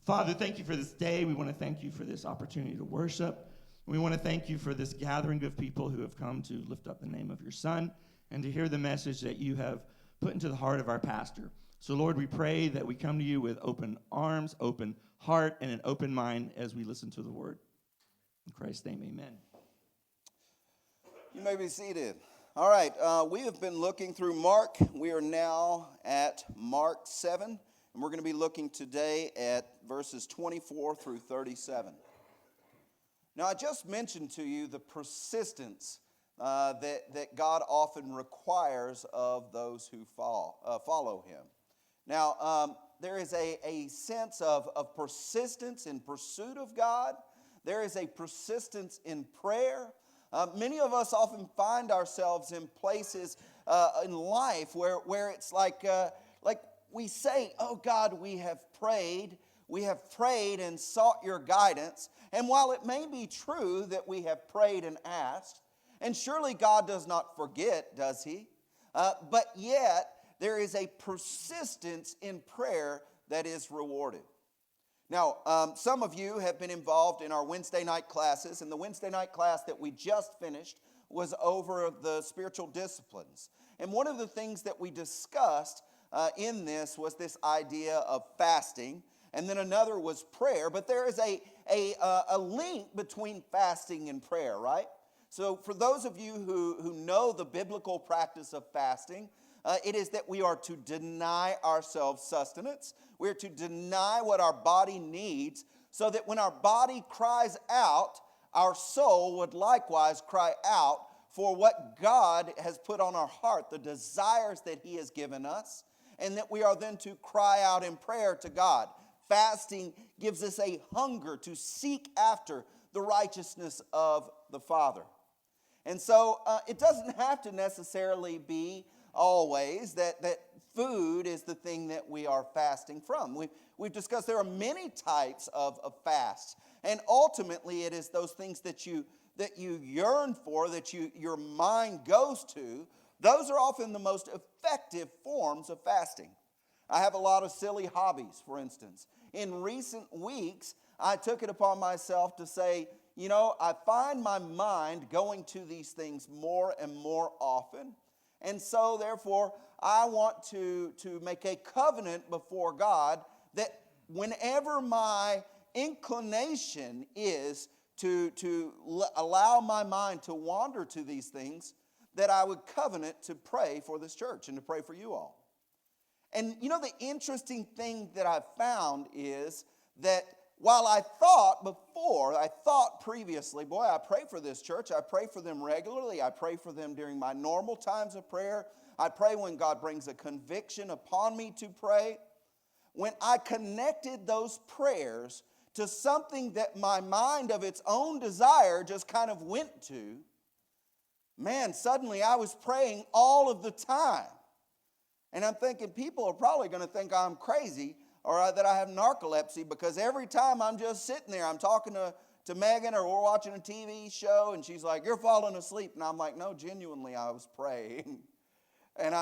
Father, thank you for this day. We want to thank you for this opportunity to worship. We want to thank you for this gathering of people who have come to lift up the name of your Son and to hear the message that you have put into the heart of our pastor. So, Lord, we pray that we come to you with open arms, open heart, and an open mind as we listen to the word. In Christ's name, amen. You may be seated. All right, we have been looking through Mark. We are now at Mark 7, and we're going to be looking today at verses 24 through 37. Now, I just mentioned to you the persistence that God often requires of those who follow Him. Now, there is a sense of persistence in pursuit of God. There is a persistence in prayer. Many of us often find ourselves in places in life where it's like we say, oh God, we have prayed and sought your guidance. And while it may be true that we have prayed and asked, and surely God does not forget, does He? But yet, there is a persistence in prayer that is rewarded. Now, some of you have been involved in our Wednesday night classes, and the Wednesday night class that we just finished was over the spiritual disciplines. And one of the things that we discussed in this was this idea of fasting, and then another was prayer. But there is a link between fasting and prayer, right? So for those of you who know the biblical practice of fasting, it is that we are to deny ourselves sustenance. We are to deny what our body needs so that when our body cries out, our soul would likewise cry out for what God has put on our heart, the desires that He has given us, and that we are then to cry out in prayer to God. Fasting gives us a hunger to seek after the righteousness of the Father. And so it doesn't have to necessarily be always that food is the thing that we are fasting from. We've discussed there are many types of fasts, and ultimately it is those things that you yearn for, that your mind goes to. Those are often the most effective forms of fasting. I have a lot of silly hobbies, for instance. In recent weeks, I took it upon myself to say, I find my mind going to these things more and more often. And so, therefore, I want to make a covenant before God that whenever my inclination is to allow my mind to wander to these things, that I would covenant to pray for this church and to pray for you all. And the interesting thing that I've found is that while I thought previously, boy, I pray for this church. I pray for them regularly. I pray for them during my normal times of prayer. I pray when God brings a conviction upon me to pray. When I connected those prayers to something that my mind of its own desire just kind of went to, man, suddenly I was praying all of the time. And I'm thinking people are probably going to think I'm crazy or that I have narcolepsy, because every time I'm just sitting there, I'm talking to Megan, or we're watching a TV show, and she's like, you're falling asleep. And I'm like, no, genuinely, I was praying. And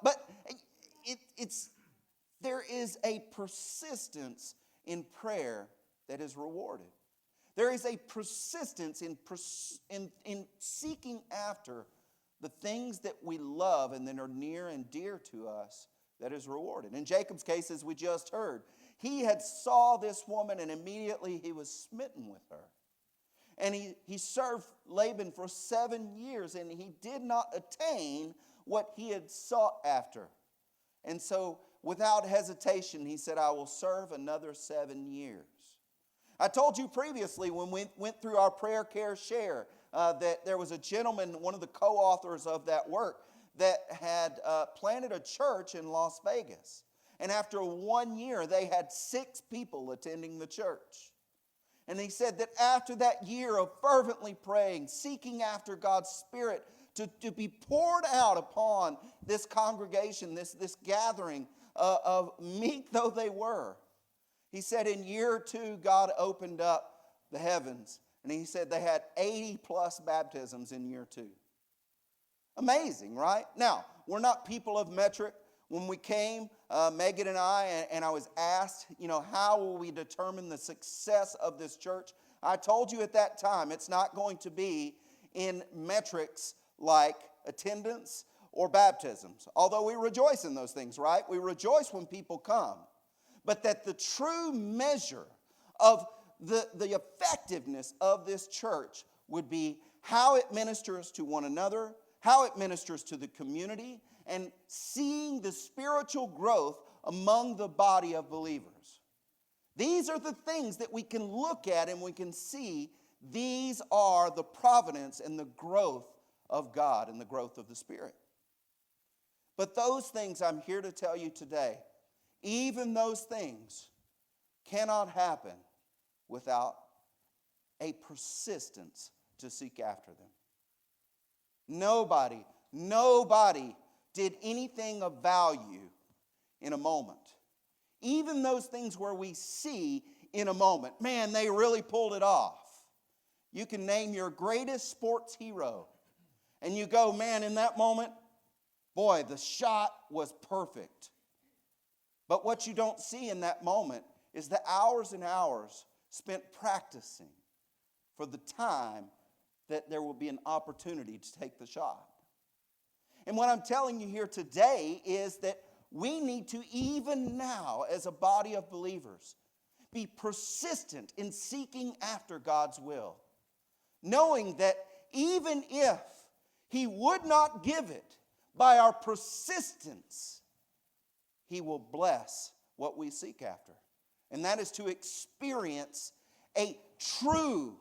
but there is a persistence in prayer that is rewarded. There is a persistence in seeking after the things that we love and that are near and dear to us that is rewarded. In Jacob's case, as we just heard, he had saw this woman and immediately he was smitten with her. And he served Laban for 7 years and he did not attain what he had sought after. And so without hesitation, he said, I will serve another 7 years. I told you previously when we went through our Prayer Care Share that there was a gentleman, one of the co-authors of that work, that had planted a church in Las Vegas. And after 1 year, they had 6 people attending the church. And he said that after that year of fervently praying, seeking after God's Spirit to be poured out upon this congregation, this gathering of meek though they were, he said in year 2, God opened up the heavens. And he said they had 80 plus baptisms in year 2. Amazing, right? Now, we're not people of metric. When we came, Megan and I, and I was asked, how will we determine the success of this church? I told you at that time, it's not going to be in metrics like attendance or baptisms. Although we rejoice in those things, right? We rejoice when people come. But that the true measure of the effectiveness of this church would be how it ministers to one another, how it ministers to the community, and seeing the spiritual growth among the body of believers. These are the things that we can look at and we can see these are the providence and the growth of God and the growth of the Spirit. But those things I'm here to tell you today, even those things cannot happen without a persistence to seek after them. Nobody did anything of value in a moment. Even those things where we see in a moment, man, they really pulled it off. You can name your greatest sports hero, and you go, man, in that moment, boy, the shot was perfect. But what you don't see in that moment is the hours and hours spent practicing for the time that there will be an opportunity to take the shot. And what I'm telling you here today is that we need to, even now as a body of believers, be persistent in seeking after God's will, knowing that even if He would not give it, by our persistence, He will bless what we seek after. And that is to experience a true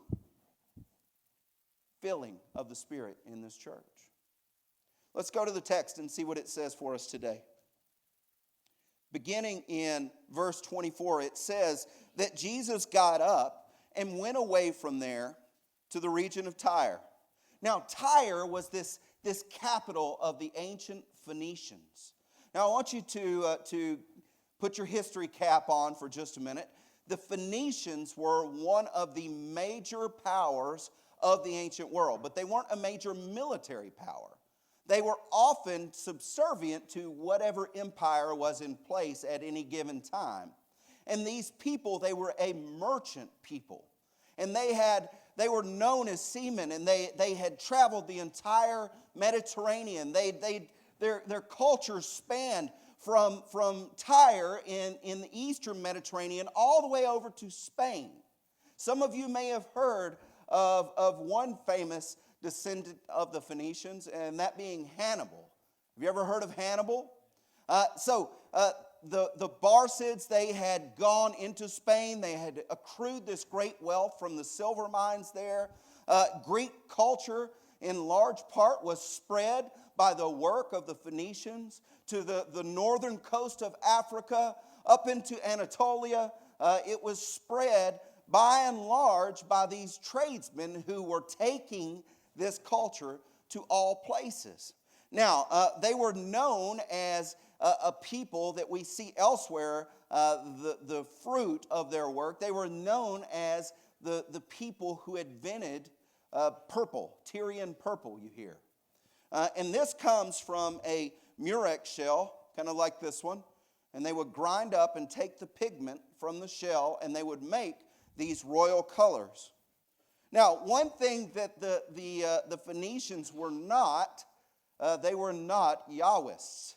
filling of the Spirit in this church. Let's go to the text and see what it says for us today. Beginning in verse 24, it says that Jesus got up and went away from there to the region of Tyre. Now, Tyre was this capital of the ancient Phoenicians. Now, I want you to put your history cap on for just a minute. The Phoenicians were one of the major powers of the ancient world, but they weren't a major military power. They were often subservient to whatever empire was in place at any given time. And these people, they were a merchant people. And they were known as seamen, and they had traveled the entire Mediterranean. Their culture spanned from Tyre in the eastern Mediterranean all the way over to Spain. Some of you may have heard of one famous descendant of the Phoenicians, and that being Hannibal. Have you ever heard of Hannibal? The Barcids, they had gone into Spain. They had accrued this great wealth from the silver mines there. Greek culture, in large part, was spread by the work of the Phoenicians to the northern coast of Africa, up into Anatolia. It was spread by and large by these tradesmen who were taking this culture to all places. Now, they were known as a people that we see elsewhere, the fruit of their work. They were known as the people who invented purple, Tyrian purple, you hear. And this comes from a murex shell, kind of like this one. And they would grind up and take the pigment from the shell, and they would make these royal colors. Now, one thing that the Phoenicians were not, they were not Yahwists.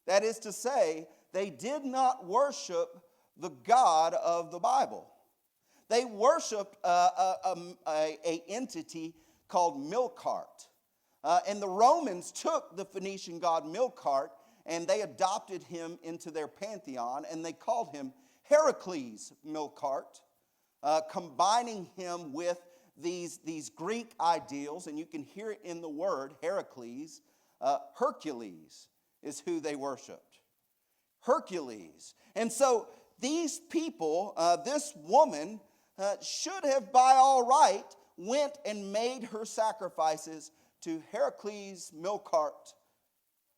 That is to say, they did not worship the God of the Bible. They worshiped an entity called Milcart. And the Romans took the Phoenician god Milcart, and they adopted him into their pantheon, and they called him Heracles Milcart, combining him with these Greek ideals, and you can hear it in the word Heracles. Hercules is who they worshiped. Hercules. And so these people, this woman, should have by all right went and made her sacrifices to Heracles Milcart.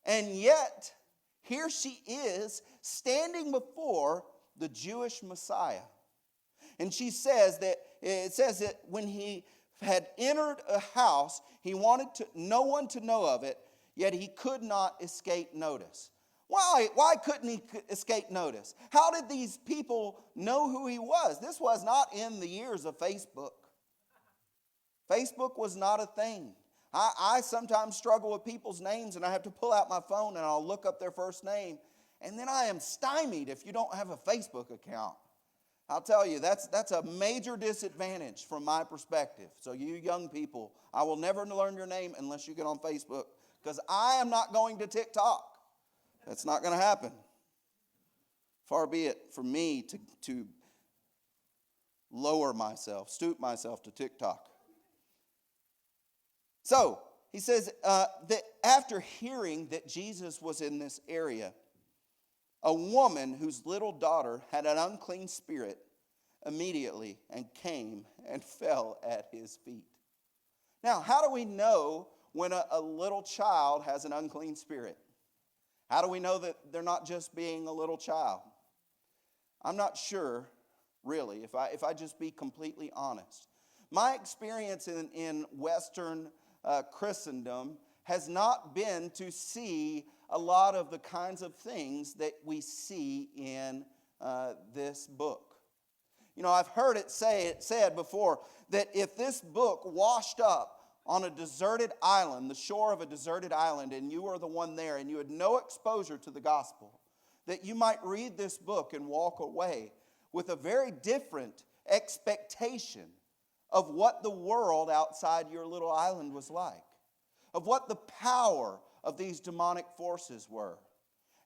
And yet, here she is standing before the Jewish Messiah. And she says that, it says that when he had entered a house, he wanted no one to know of it, yet he could not escape notice. Why couldn't he escape notice? How did these people know who he was? This was not in the years of Facebook. Facebook was not a thing. I sometimes struggle with people's names, and I have to pull out my phone and I'll look up their first name, and then I am stymied if you don't have a Facebook account. I'll tell you, that's a major disadvantage from my perspective. So you young people, I will never learn your name unless you get on Facebook, because I am not going to TikTok. That's not going to happen. Far be it from me to lower myself, stoop myself to TikTok. So, he says that after hearing that Jesus was in this area, a woman whose little daughter had an unclean spirit immediately and came and fell at his feet. Now, how do we know when a little child has an unclean spirit? How do we know that they're not just being a little child? I'm not sure, really, if I just be completely honest. My experience in Western Christendom has not been to see a lot of the kinds of things that we see in this book. You know, I've heard it said before that if this book washed up on a deserted island, the shore of a deserted island, and you were the one there and you had no exposure to the gospel, that you might read this book and walk away with a very different expectation of what the world outside your little island was like, of what the power of these demonic forces were,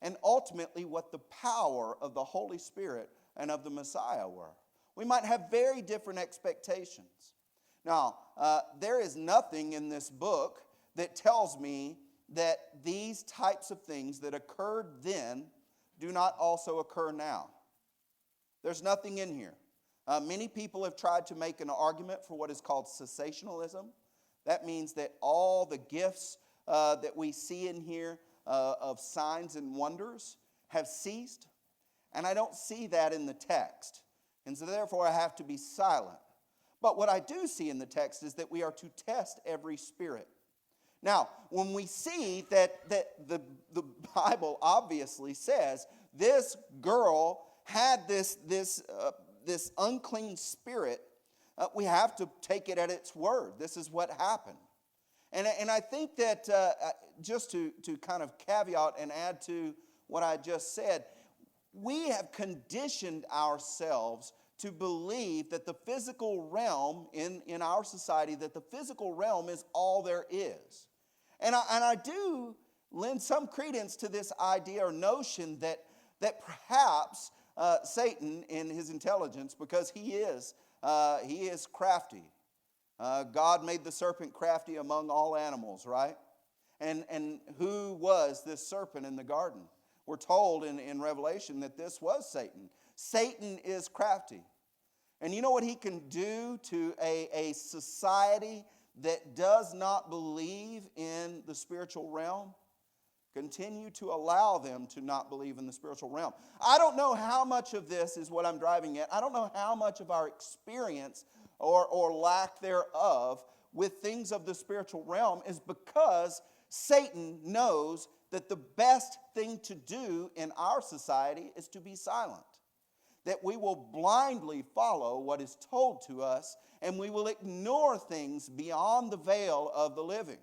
and ultimately what the power of the Holy Spirit and of the Messiah were. We might have very different expectations. Now, there is nothing in this book that tells me that these types of things that occurred then do not also occur now. There's nothing in here. Many people have tried to make an argument for what is called cessationalism. That means that all the gifts that we see in here of signs and wonders have ceased. And I don't see that in the text. And so therefore I have to be silent. But what I do see in the text is that we are to test every spirit. Now, when we see that the Bible obviously says this girl had this unclean spirit, we have to take it at its word. This is what happened. And I think that just to kind of caveat and add to what I just said, we have conditioned ourselves to believe that the physical realm in our society, that the physical realm is all there is. And I do lend some credence to this idea or notion that perhaps Satan, in his intelligence, because he is crafty. God made the serpent crafty among all animals, right? And who was this serpent in the garden? We're told in Revelation that this was Satan. Satan is crafty. And you know what he can do to a society that does not believe in the spiritual realm? Continue to allow them to not believe in the spiritual realm. I don't know how much of this is what I'm driving at. I don't know how much of our experience or lack thereof with things of the spiritual realm is because Satan knows that the best thing to do in our society is to be silent. That we will blindly follow what is told to us, and we will ignore things beyond the veil of the living.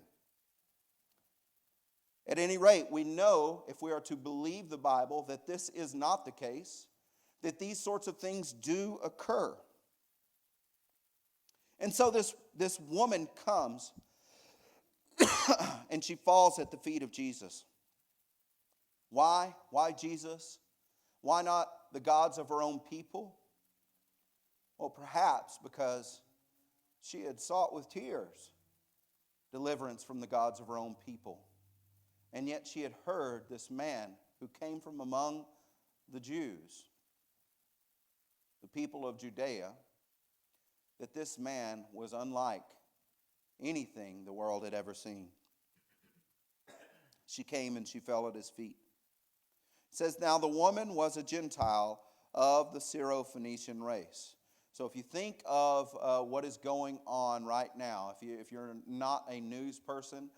At any rate, we know, if we are to believe the Bible, that this is not the case, that these sorts of things do occur. And so this woman comes and she falls at the feet of Jesus. Why? Why Jesus? Why not the gods of her own people? Well, perhaps because she had sought with tears deliverance from the gods of her own people. And yet she had heard this man who came from among the Jews, the people of Judea, that this man was unlike anything the world had ever seen. She came and she fell at his feet. It says, now the woman was a Gentile of the Syro-Phoenician race. So if you think of what is going on right now, if you're not a news person,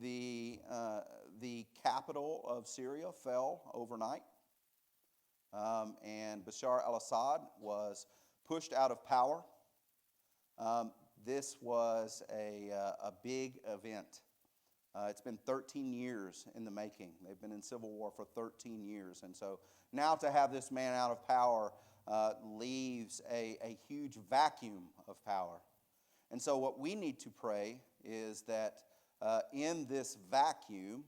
the the capital of Syria fell overnight, and Bashar al-Assad was pushed out of power. This was a big event. It's been 13 years in the making. They've been in civil war for 13 years. And so now to have this man out of power leaves a huge vacuum of power. And so what we need to pray is that in this vacuum,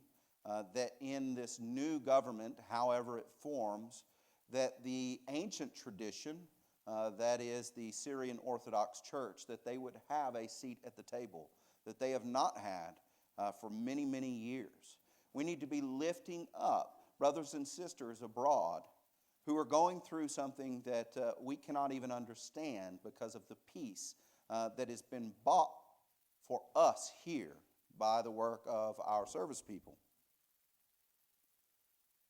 that in this new government, however it forms, that the ancient tradition, that is the Syrian Orthodox Church, that they would have a seat at the table that they have not had for many, many years. We need to be lifting up brothers and sisters abroad who are going through something that we cannot even understand because of the peace that has been bought for us here by the work of our service people.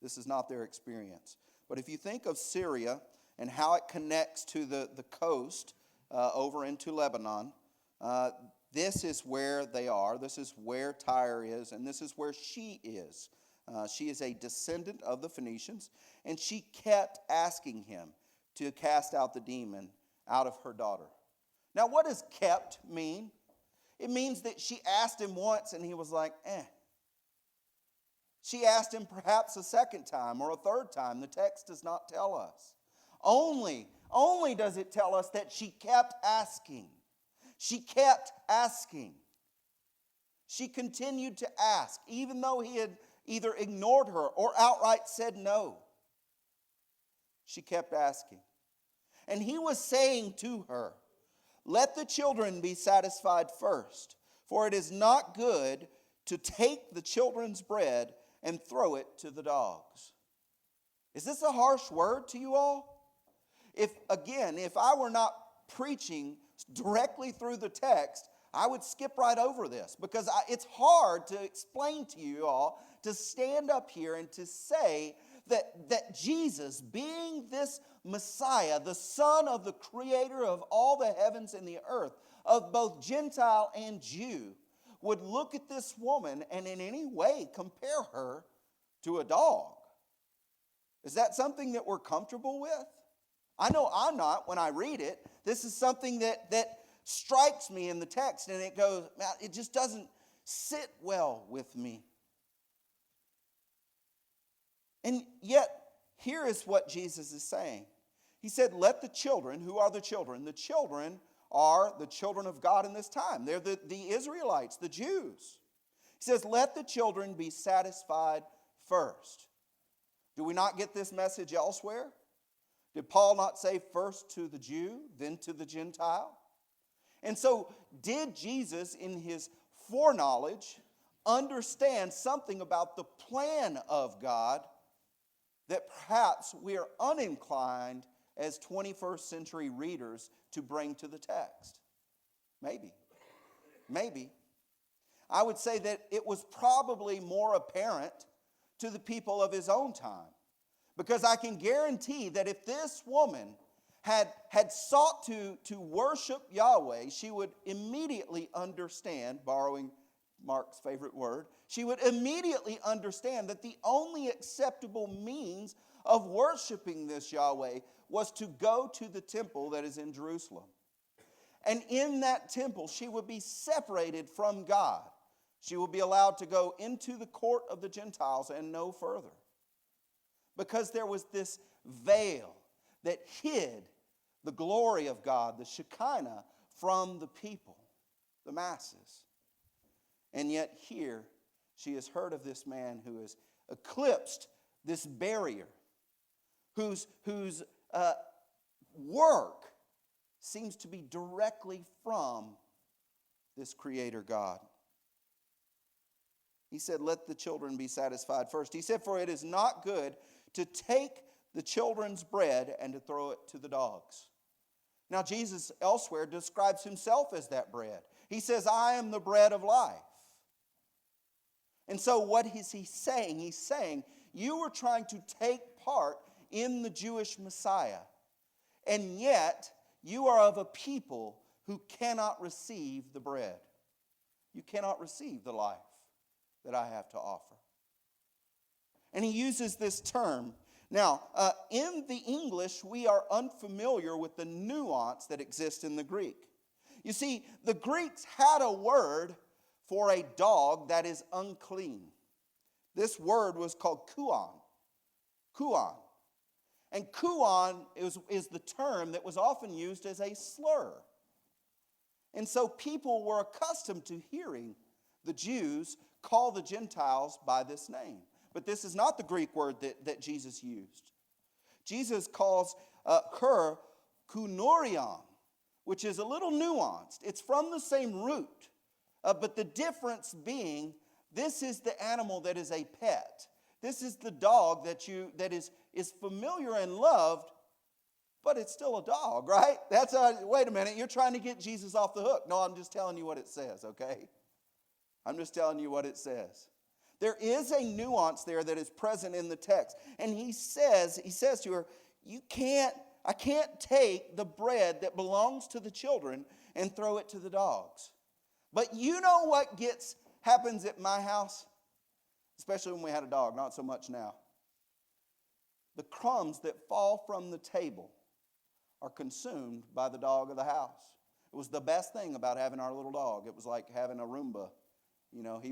This is not their experience. But if you think of Syria and how it connects to the coast over into Lebanon, this is where they are. This is where Tyre is, and this is where she is. She is a descendant of the Phoenicians, and she kept asking him to cast out the demon out of her daughter. Now, what does kept mean? It means that she asked him once, and he was like, She asked him perhaps a second time or a third time. The text does not tell us. Only does it tell us that she kept asking. She kept asking. She continued to ask, even though he had either ignored her or outright said no. She kept asking. And he was saying to her, "Let the children be satisfied first, for it is not good to take the children's bread and throw it to the dogs." Is this a harsh word to you all? If I were not preaching directly through the text, I would skip right over this because it's hard to explain to you all to stand up here and to say that Jesus, being this Messiah, the Son of the Creator of all the heavens and the earth, of both Gentile and Jew, would look at this woman and in any way compare her to a dog. Is that something that we're comfortable with? I know I'm not when I read it. This is something that strikes me in the text, and it goes, it just doesn't sit well with me. And yet, here is what Jesus is saying. He said, let the children, who are the children? The children are the children of God in this time. They're the Israelites, the Jews. He says, let the children be satisfied first. Do we not get this message elsewhere? Did Paul not say first to the Jew, then to the Gentile? And so, did Jesus, in his foreknowledge, understand something about the plan of God that perhaps we are uninclined as 21st century readers to bring to the text? Maybe. I would say that it was probably more apparent to the people of his own time. Because I can guarantee that if this woman had sought to worship Yahweh, she would immediately understand, borrowing Mark's favorite word, she would immediately understand that the only acceptable means of worshiping this Yahweh was to go to the temple that is in Jerusalem. And in that temple, she would be separated from God. She would be allowed to go into the court of the Gentiles and no further. Because there was this veil that hid the glory of God, the Shekinah, from the people, the masses. And yet here, she has heard of this man who has eclipsed this barrier, whose work seems to be directly from this Creator God. He said, let the children be satisfied first. He said, for it is not good to take the children's bread and to throw it to the dogs. Now, Jesus elsewhere describes himself as that bread. He says, I am the bread of life. And so what is he saying? He's saying, you are trying to take part in the Jewish Messiah, and yet you are of a people who cannot receive the bread. You cannot receive the life that I have to offer. And he uses this term. Now, in the English, we are unfamiliar with the nuance that exists in the Greek. You see, the Greeks had a word for a dog that is unclean. This word was called kuon. Kuon. And kuon is the term that was often used as a slur. And so people were accustomed to hearing the Jews call the Gentiles by this name. But this is not the Greek word that Jesus used. Jesus calls her kunorion, which is a little nuanced. It's from the same root, but the difference being this is the animal that is a pet. This is the dog that is familiar and loved, but it's still a dog, right? Wait a minute, you're trying to get Jesus off the hook. No, I'm just telling you what it says, okay? I'm just telling you what it says. There is a nuance there that is present in the text. And he says to her, I can't take the bread that belongs to the children and throw it to the dogs. But you know what happens at my house? Especially when we had a dog, not so much now. The crumbs that fall from the table are consumed by the dog of the house. It was the best thing about having our little dog. It was like having a Roomba. You know,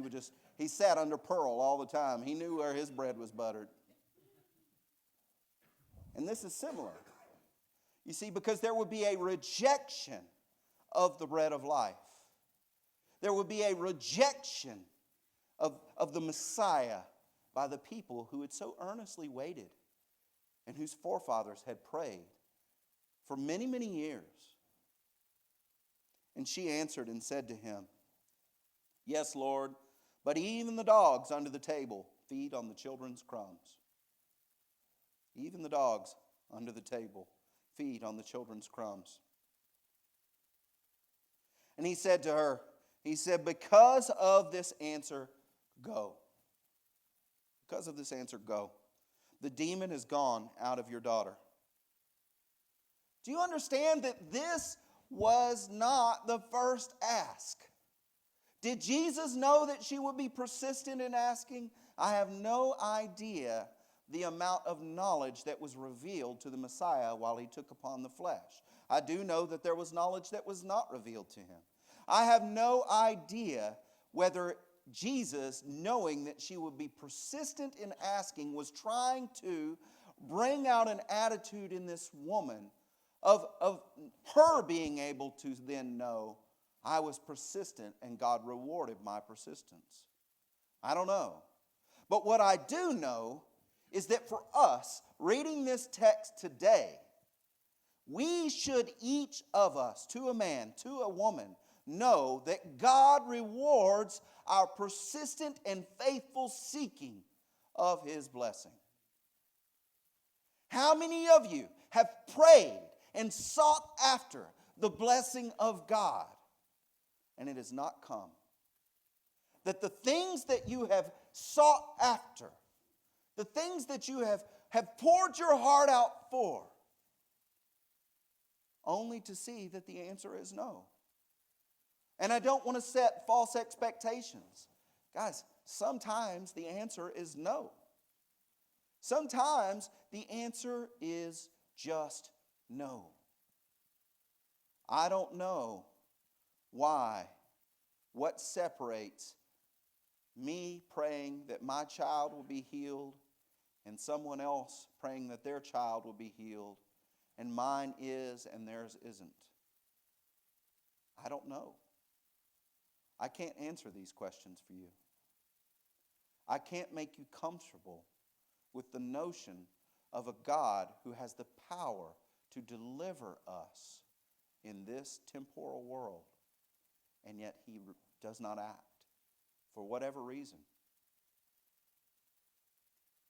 he sat under Pearl all the time. He knew where his bread was buttered. And this is similar. You see, because there would be a rejection of the bread of life. There would be a rejection of the Messiah by the people who had so earnestly waited and whose forefathers had prayed for many, many years. And she answered and said to him, "Yes, Lord, but even the dogs under the table feed on the children's crumbs." Even the dogs under the table feed on the children's crumbs. And he said to her, because of this answer, go. Because of this answer, go. The demon is gone out of your daughter. Do you understand that this was not the first ask? Did Jesus know that she would be persistent in asking? I have no idea the amount of knowledge that was revealed to the Messiah while he took upon the flesh. I do know that there was knowledge that was not revealed to him. I have no idea whether Jesus, knowing that she would be persistent in asking, was trying to bring out an attitude in this woman of her being able to then know, I was persistent and God rewarded my persistence. I don't know. But what I do know is that for us, reading this text today, we should each of us, to a man, to a woman, know that God rewards our persistent and faithful seeking of his blessing. How many of you have prayed and sought after the blessing of God, and it has not come? That the things that you have sought after, the things that you have poured your heart out for, only to see that the answer is no. And I don't want to set false expectations. Guys, sometimes the answer is no. Sometimes the answer is just no. I don't know why, what separates me praying that my child will be healed and someone else praying that their child will be healed and mine is and theirs isn't. I don't know. I can't answer these questions for you. I can't make you comfortable with the notion of a God who has the power to deliver us in this temporal world, and yet he does not act for whatever reason.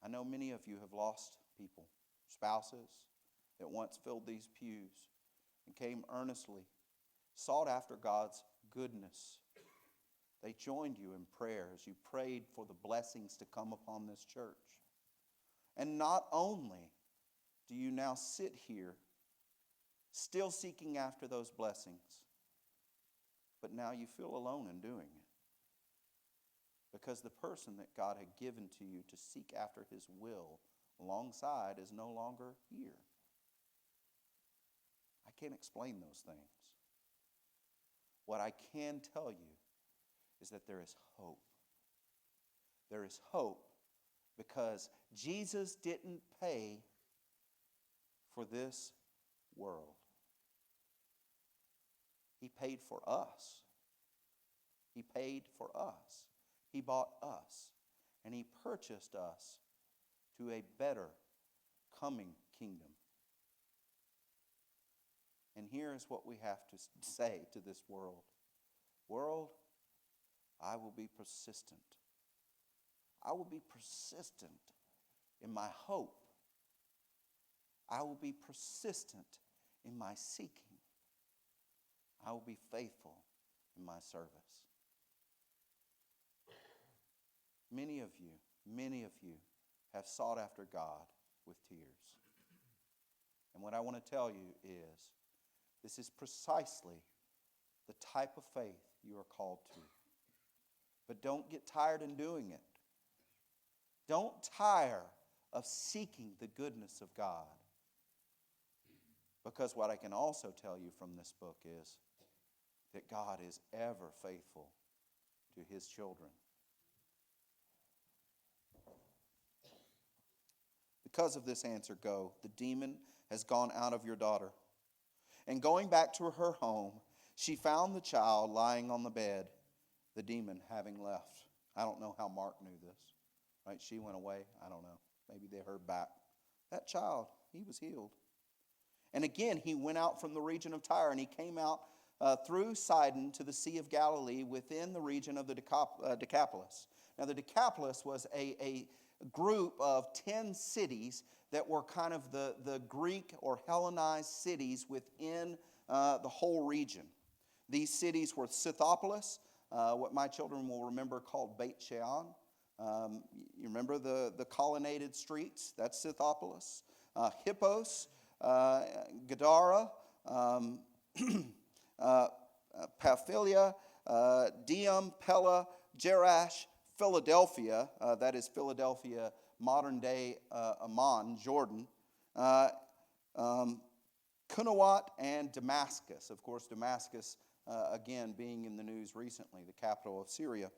I know many of you have lost people, spouses that once filled these pews and came earnestly, sought after God's goodness. They joined you in prayer as you prayed for the blessings to come upon this church. And not only do you now sit here still seeking after those blessings, but now you feel alone in doing it. because the person that God had given to you to seek after his will alongside is no longer here. I can't explain those things. What I can tell you is that there is hope. There is hope because Jesus didn't pay for this world. He paid for us. He paid for us. He bought us. And he purchased us to a better coming kingdom. And here is what we have to say to this world. World, I will be persistent. I will be persistent in my hope. I will be persistent in my seeking. I will be faithful in my service. Many of you have sought after God with tears. And what I want to tell you is, this is precisely the type of faith you are called to. But don't get tired in doing it. Don't tire of seeking the goodness of God. Because what I can also tell you from this book is that God is ever faithful to his children. Because of this answer, go. The demon has gone out of your daughter. And going back to her home, she found the child lying on the bed, the demon having left. I don't know how Mark knew this. Right? She went away. I don't know. Maybe they heard back. That child, he was healed. And again, he went out from the region of Tyre, and he came out through Sidon to the Sea of Galilee within the region of the Decapolis. Now, the Decapolis was a group of 10 cities that were kind of the Greek or Hellenized cities within the whole region. These cities were Scythopolis, what my children will remember called Beit Shean. You remember the colonnaded streets? That's Scythopolis. Hippos, Gadara, Pamphylia, Dium, Pella, Jerash, Philadelphia, that is Philadelphia, modern-day Amman, Jordan, Qunawat, and Damascus. Of course, Damascus, again, being in the news recently, the capital of Syria.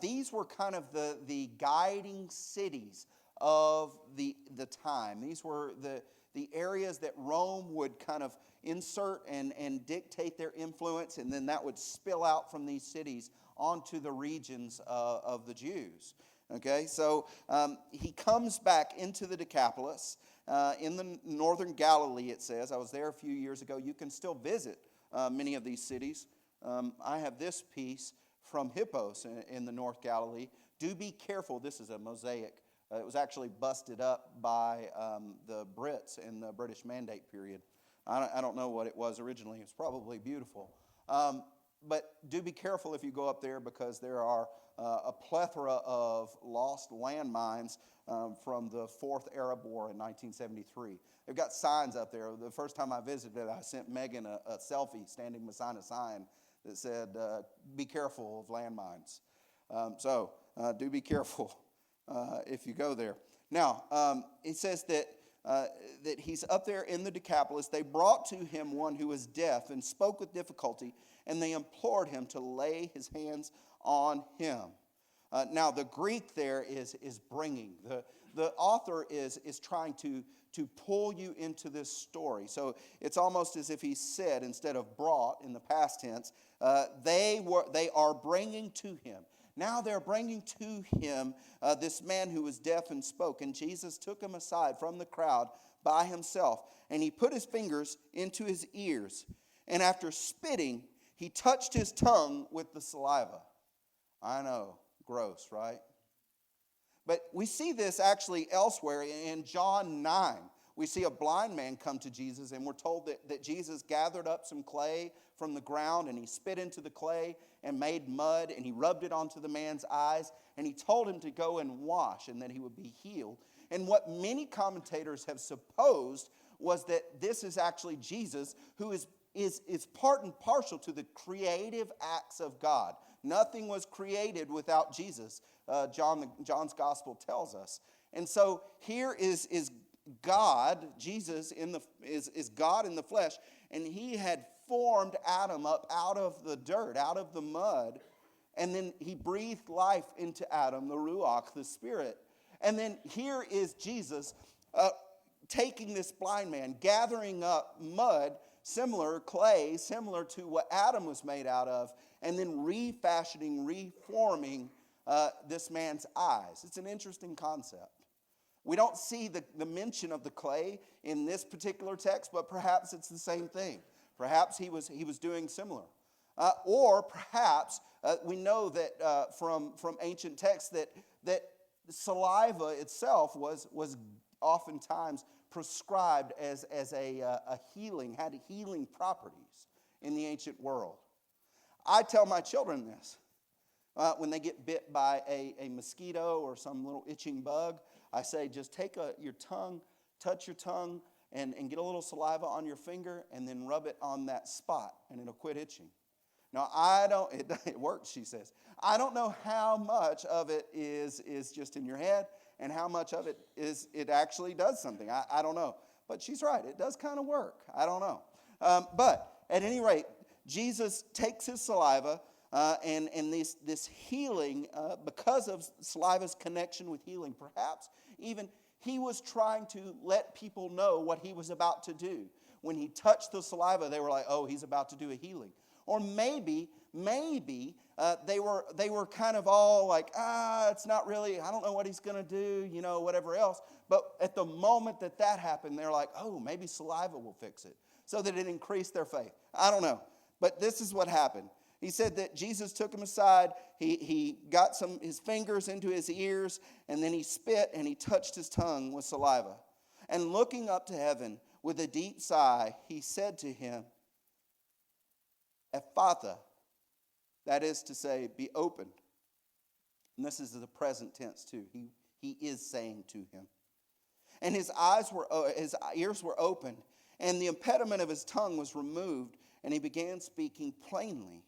These were kind of the guiding cities of the time. These were the areas that Rome would kind of insert and dictate their influence, and then that would spill out from these cities onto the regions of the Jews. Okay, so he comes back into the Decapolis in the northern Galilee, it says. I was there a few years ago. You can still visit many of these cities. I have this piece from Hippos in the North Galilee. Do be careful. This is a mosaic. It was actually busted up by the Brits in the British Mandate period. I don't know what it was originally. It was probably beautiful. But do be careful if you go up there, because there are a plethora of lost landmines from the Fourth Arab War in 1973. They've got signs up there. The first time I visited, I sent Megan a selfie standing beside a sign that said, be careful of landmines. So do be careful if you go there. Now, it says that he's up there in the Decapolis. They brought to him one who was deaf and spoke with difficulty, and they implored him to lay his hands on him. Now, the Greek there is bringing. The author is trying to pull you into this story. So it's almost as if he said, instead of brought in the past tense, they are bringing to him. Now they're bringing to him this man who was deaf and spoke. And Jesus took him aside from the crowd by himself, and he put his fingers into his ears. And after spitting, he touched his tongue with the saliva. I know, gross, right? But we see this actually elsewhere in John 9. We see a blind man come to Jesus, and we're told that Jesus gathered up some clay from the ground, and he spit into the clay and made mud, and he rubbed it onto the man's eyes, and he told him to go and wash, and that he would be healed. And what many commentators have supposed was that this is actually Jesus, who is part and parcel to the creative acts of God. Nothing was created without Jesus. John's gospel tells us. And so here is God, Jesus is God in the flesh, and he had formed Adam up out of the dirt, out of the mud, and then he breathed life into Adam, the Ruach, the Spirit. And then here is Jesus taking this blind man, gathering up mud, clay, similar to what Adam was made out of, and then reforming this man's eyes. It's an interesting concept. We don't see the mention of the clay in this particular text, but perhaps it's the same thing. Perhaps he was doing similar. Or perhaps we know that from ancient texts that saliva itself was oftentimes prescribed as a healing, had healing properties in the ancient world. I tell my children this. When they get bit by a mosquito or some little itching bug, I say, just take your tongue, touch your tongue, and get a little saliva on your finger, and then rub it on that spot, and it'll quit itching. Now, it works, she says. I don't know how much of it is just in your head, and how much of it actually does something. I don't know. But she's right, it does kind of work. I don't know. But at any rate, Jesus takes his saliva, and this healing, because of saliva's connection with healing, perhaps even he was trying to let people know what he was about to do. When he touched the saliva, they were like, oh, he's about to do a healing. Or maybe they were kind of all like, it's not really, I don't know what he's going to do, whatever else. But at the moment that happened, they're like, oh, maybe saliva will fix it. So that it increased their faith. I don't know. But this is what happened. He said that Jesus took him aside. He got his fingers into his ears, and then he spit and he touched his tongue with saliva. And looking up to heaven with a deep sigh, he said to him, Ephphatha, that is to say, be opened. And this is the present tense too. He is saying to him. And his ears were opened, and the impediment of his tongue was removed, and he began speaking plainly.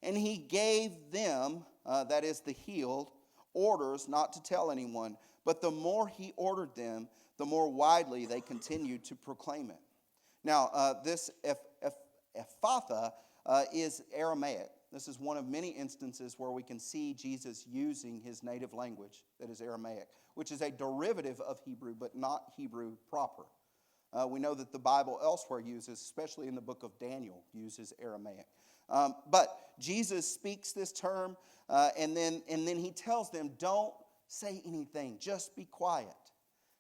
And he gave them, that is the healed, orders not to tell anyone. But the more he ordered them, the more widely they continued to proclaim it. Now, this Ephphatha is Aramaic. This is one of many instances where we can see Jesus using his native language, that is Aramaic, which is a derivative of Hebrew, but not Hebrew proper. We know that the Bible elsewhere uses, especially in the book of Daniel, uses Aramaic. But Jesus speaks this term, and then he tells them, don't say anything, just be quiet.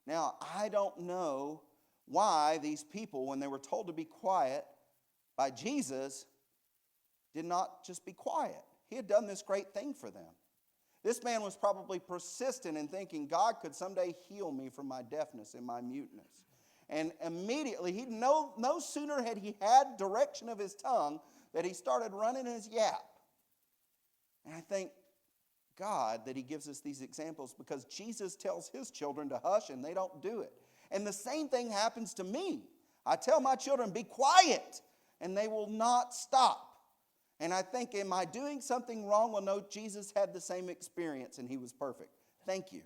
Now, I don't know why these people, when they were told to be quiet by Jesus, did not just be quiet. He had done this great thing for them. This man was probably persistent in thinking God could someday heal me from my deafness and my muteness. And immediately, no sooner had he had direction of his tongue that he started running his yap. And I thank God that he gives us these examples, because Jesus tells his children to hush and they don't do it. And the same thing happens to me. I tell my children, be quiet, and they will not stop. And I think, am I doing something wrong? Well, no, Jesus had the same experience and he was perfect. Thank you.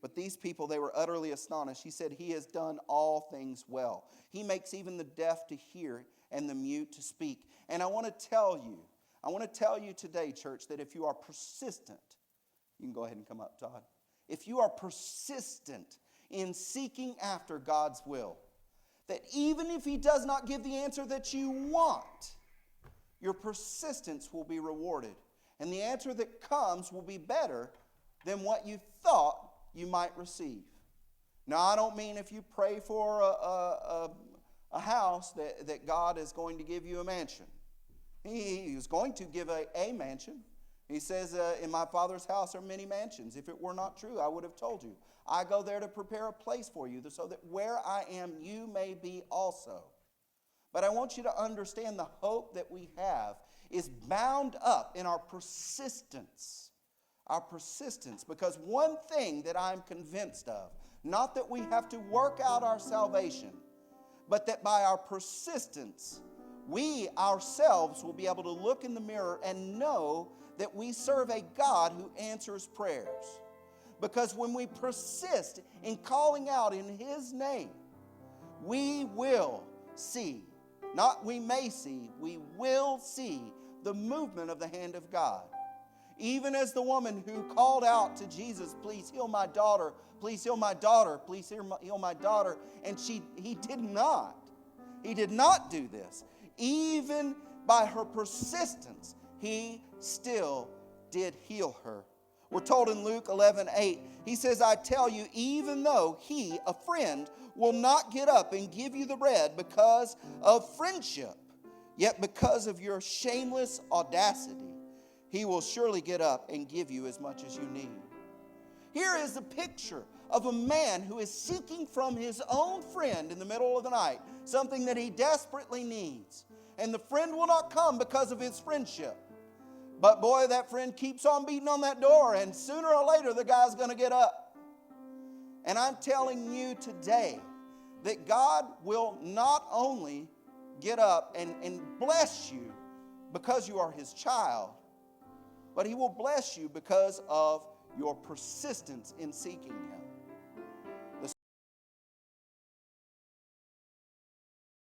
But these people, they were utterly astonished. He said, he has done all things well. He makes even the deaf to hear and the mute to speak. And I want to tell you today, church, that if you are persistent, you can go ahead and come up, Todd. If you are persistent in seeking after God's will, that even if he does not give the answer that you want, your persistence will be rewarded. And the answer that comes will be better than what you thought you might receive. Now, I don't mean if you pray for a house that God is going to give you a mansion. He is going to give a mansion. He says, in my Father's house are many mansions. If it were not true, I would have told you. I go there to prepare a place for you, so that where I am, you may be also. But I want you to understand the hope that we have is bound up in our persistence. Our persistence. Because one thing that I'm convinced of, not that we have to work out our salvation, but that by our persistence, we ourselves will be able to look in the mirror and know that we serve a God who answers prayers. Because when we persist in calling out in His name, we will see, not we may see, we will see the movement of the hand of God. Even as the woman who called out to Jesus, please heal my daughter, please heal my daughter, please heal my daughter. And he did not. He did not do this. Even by her persistence, He still did heal her. We're told in Luke 11:8, He says, I tell you, even though he, a friend, will not get up and give you the bread because of friendship, yet because of your shameless audacity, he will surely get up and give you as much as you need. Here is a picture of a man who is seeking from his own friend in the middle of the night something that he desperately needs. And the friend will not come because of his friendship. But boy, that friend keeps on beating on that door, and sooner or later the guy's going to get up. And I'm telling you today that God will not only get up and bless you because you are His child, but He will bless you because of your persistence in seeking Him.